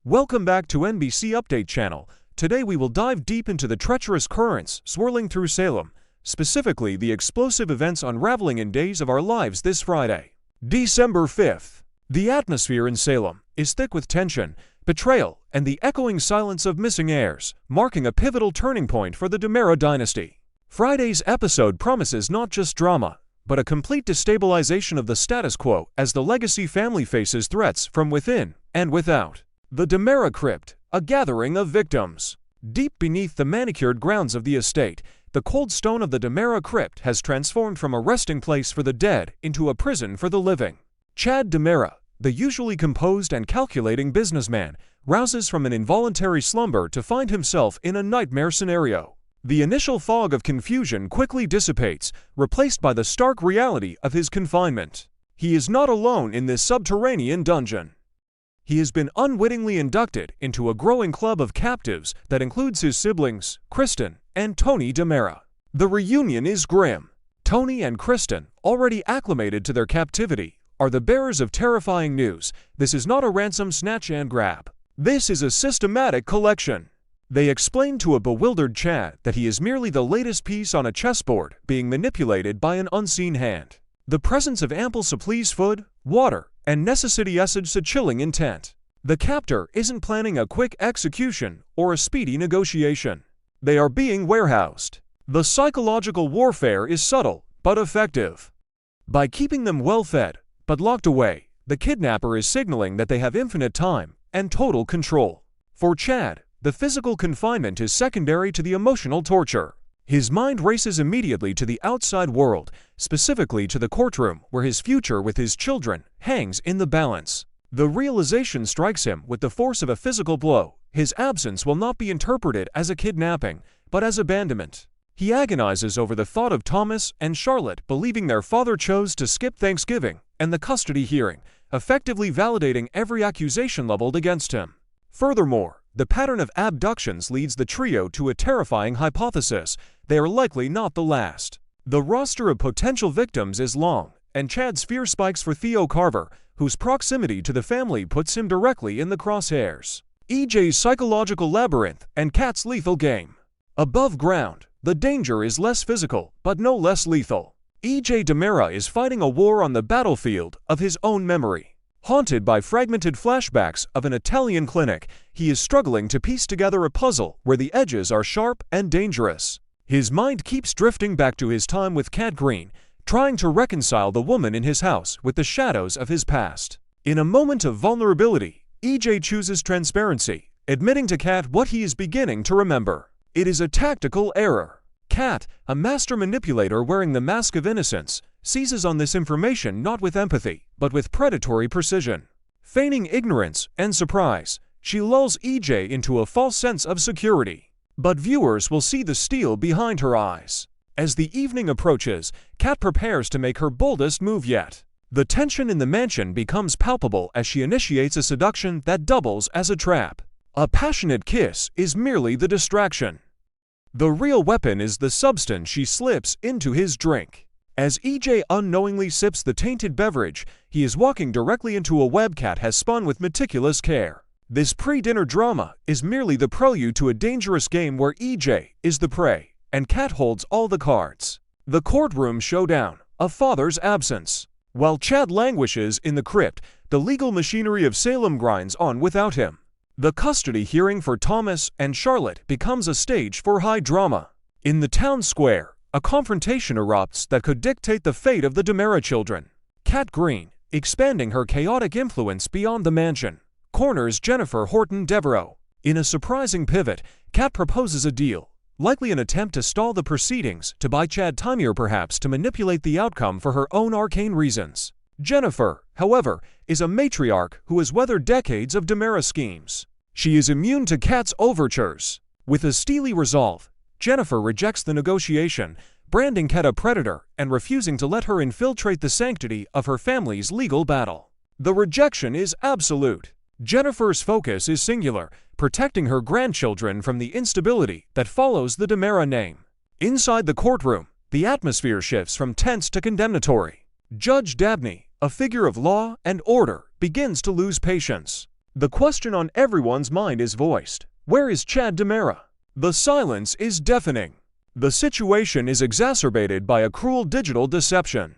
Welcome back to NBC Update channel. Today we will dive deep into the treacherous currents swirling through Salem, specifically the explosive events unraveling in days of our lives this Friday, December 5th. The atmosphere in Salem is thick with tension, betrayal, and the echoing silence of missing heirs, marking a pivotal turning point for the DiMera dynasty. Friday's episode promises not just drama, but a complete destabilization of the status quo as the legacy family faces threats from within and without. The DiMera crypt, a gathering of victims. Deep beneath the manicured grounds of the estate, the cold stone of the DiMera crypt has transformed from a resting place for the dead into a prison for the living. Chad DiMera, the usually composed and calculating businessman, rouses from an involuntary slumber to find himself in a nightmare scenario. The initial fog of confusion quickly dissipates, replaced by the stark reality of his confinement. He is not alone in this subterranean dungeon. He has been unwittingly inducted into a growing club of captives that includes his siblings, Kristen and Tony DiMera. The reunion is grim. Tony and Kristen, already acclimated to their captivity, are the bearers of terrifying news. This is not a ransom snatch and grab. This is a systematic collection. They explain to a bewildered Chad that he is merely the latest piece on a chessboard being manipulated by an unseen hand. The presence of ample supplies food, water, and necessity essence a chilling intent. The captor isn't planning a quick execution or a speedy negotiation. They are being warehoused. The psychological warfare is subtle but effective. By keeping them well-fed but locked away, the kidnapper is signaling that they have infinite time and total control. For Chad, the physical confinement is secondary to the emotional torture. His mind races immediately to the outside world, specifically to the courtroom where his future with his children hangs in the balance. The realization strikes him with the force of a physical blow. His absence will not be interpreted as a kidnapping, but as abandonment. He agonizes over the thought of Thomas and Charlotte believing their father chose to skip Thanksgiving and the custody hearing, effectively validating every accusation leveled against him. Furthermore, the pattern of abductions leads the trio to a terrifying hypothesis: they are likely not the last. The roster of potential victims is long, and Chad's fear spikes for Theo Carver, whose proximity to the family puts him directly in the crosshairs. EJ's psychological labyrinth and Kat's lethal game. Above ground, the danger is less physical, but no less lethal. EJ DiMera is fighting a war on the battlefield of his own memory. Haunted by fragmented flashbacks of an Italian clinic, he is struggling to piece together a puzzle where the edges are sharp and dangerous. His mind keeps drifting back to his time with Kat Green, trying to reconcile the woman in his house with the shadows of his past. In a moment of vulnerability, EJ chooses transparency, admitting to Kat what he is beginning to remember. It is a tactical error. Kat, a master manipulator wearing the mask of innocence, seizes on this information not with empathy, but with predatory precision. Feigning ignorance and surprise, she lulls EJ into a false sense of security. But viewers will see the steel behind her eyes. As the evening approaches, Kat prepares to make her boldest move yet. The tension in the mansion becomes palpable as she initiates a seduction that doubles as a trap. A passionate kiss is merely the distraction. The real weapon is the substance she slips into his drink. As EJ unknowingly sips the tainted beverage, he is walking directly into a web Kat has spun with meticulous care. This pre-dinner drama is merely the prelude to a dangerous game where EJ is the prey, and Kat holds all the cards. The courtroom showdown, a father's absence. While Chad languishes in the crypt, the legal machinery of Salem grinds on without him. The custody hearing for Thomas and Charlotte becomes a stage for high drama. In the town square, a confrontation erupts that could dictate the fate of the DiMera children. Kat Green, expanding her chaotic influence beyond the mansion, corners Jennifer Horton Devereaux. In a surprising pivot, Kat proposes a deal, likely an attempt to stall the proceedings, to buy Chad time, or perhaps to manipulate the outcome for her own arcane reasons. Jennifer, however, is a matriarch who has weathered decades of DiMera schemes. She is immune to Kat's overtures. With a steely resolve, Jennifer rejects the negotiation, branding Kat a predator and refusing to let her infiltrate the sanctity of her family's legal battle. The rejection is absolute. Jennifer's focus is singular, protecting her grandchildren from the instability that follows the DiMera name. Inside the courtroom, the atmosphere shifts from tense to condemnatory. Judge Dabney, a figure of law and order, begins to lose patience. The question on everyone's mind is voiced. Where is Chad DiMera? The silence is deafening. The situation is exacerbated by a cruel digital deception.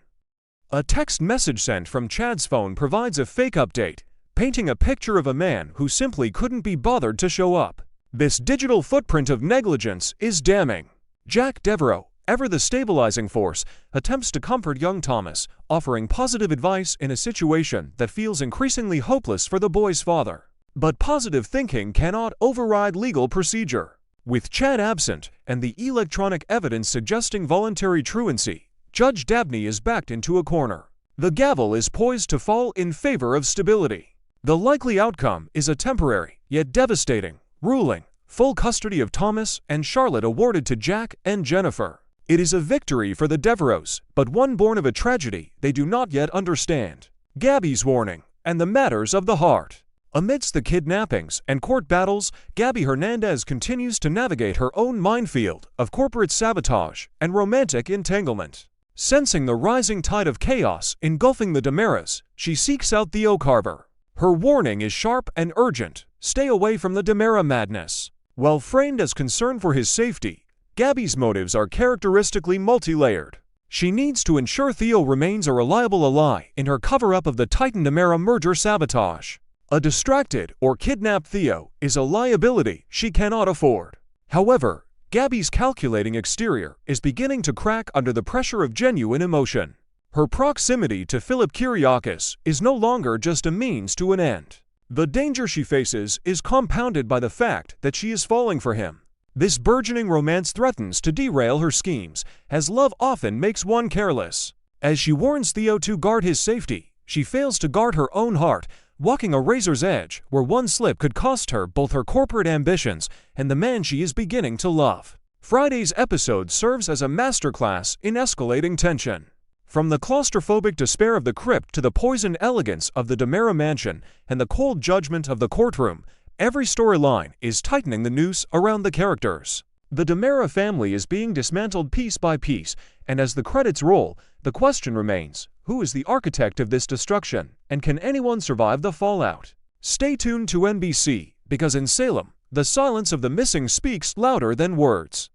A text message sent from Chad's phone provides a fake update, painting a picture of a man who simply couldn't be bothered to show up. This digital footprint of negligence is damning. Jack Devereaux, ever the stabilizing force, attempts to comfort young Thomas, offering positive advice in a situation that feels increasingly hopeless for the boy's father. But positive thinking cannot override legal procedure. With Chad absent and the electronic evidence suggesting voluntary truancy, Judge Dabney is backed into a corner. The gavel is poised to fall in favor of stability. The likely outcome is a temporary, yet devastating, ruling, full custody of Thomas and Charlotte awarded to Jack and Jennifer. It is a victory for the Devereaux, but one born of a tragedy they do not yet understand. Gabi's warning and the matters of the heart. Amidst the kidnappings and court battles, Gabi Hernandez continues to navigate her own minefield of corporate sabotage and romantic entanglement. Sensing the rising tide of chaos engulfing the DiMeras, she seeks out Theo Carver. Her warning is sharp and urgent: stay away from the DiMera madness. While framed as concern for his safety, Gabi's motives are characteristically multi-layered. She needs to ensure Theo remains a reliable ally in her cover-up of the Titan-DiMera merger sabotage. A distracted or kidnapped Theo is a liability she cannot afford. However, Gabi's calculating exterior is beginning to crack under the pressure of genuine emotion. Her proximity to Philip Kyriakis is no longer just a means to an end. The danger she faces is compounded by the fact that she is falling for him. This burgeoning romance threatens to derail her schemes, as love often makes one careless. As she warns Theo to guard his safety, she fails to guard her own heart, walking a razor's edge where one slip could cost her both her corporate ambitions and the man she is beginning to love. Friday's episode serves as a masterclass in escalating tension. From the claustrophobic despair of the crypt to the poisoned elegance of the DiMera mansion and the cold judgment of the courtroom, every storyline is tightening the noose around the characters. The DiMera family is being dismantled piece by piece, and as the credits roll, the question remains: who is the architect of this destruction, and can anyone survive the fallout? Stay tuned to NBC, because in Salem, the silence of the missing speaks louder than words.